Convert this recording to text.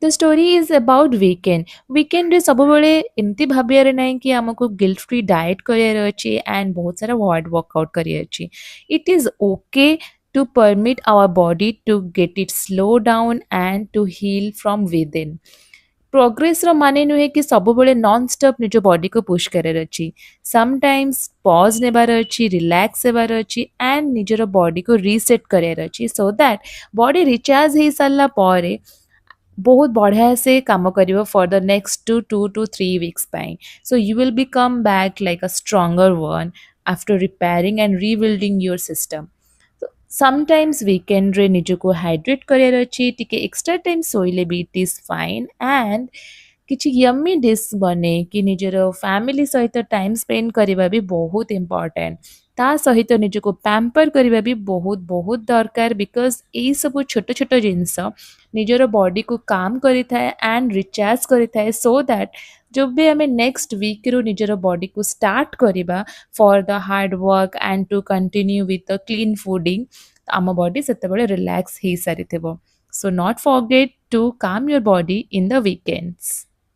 The story is about weekend रे सब बेले एमती भाबियार नहीं कि आमको गिल्ट फ्री डाइट करियर अच्छी एंड बहुत सारा हार्ड वर्कआउट करियर अच्छी. It is okay to permit our body to get it slow down and to heal from within. Progress रो माने नुहे कि सबुबले नॉन स्टॉप निज बॉडी को पुश करार अच्छी. समटाइम्स पॉज नेबार अच्छी, रिलैक्स हेबार अच्छी एंड निजर बॉडी को रीसेट करार अच्छी सो दैट बॉडी रिचार्ज हो सारा पर बहुत बढ़िया से काम करिव for the next 2 to 3 weeks पाई. So you will be come back like a stronger one after repairing and rebuilding your system. Sometimes weekend रे निजको हाइड्रेट करार अच्छी, टिके एक्स्ट्रा टाइम सोइले भी इट इज फाइन एंड किछि यम्मी डिश बने कि निजर फैमिली सहित टाइम स्पेंड करबा भी बहुत इम्पोर्टेंट. ता सहित निजको पैम्पर करबा भी बहुत बहुत दरकार बिकॉज यही सब छोट छोट जिनस निजर बॉडी को काम करिथाए एंड रिचार्ज करिथाए सो दैट जब भी आम नेक्स्ट वीक रू निजर बॉडी को स्टार्ट करबा for the hard work and to continue with the clean fooding आम बॉडी सेतेबेले रिलैक्स हो सारी. So not forget to calm your body in the weekends.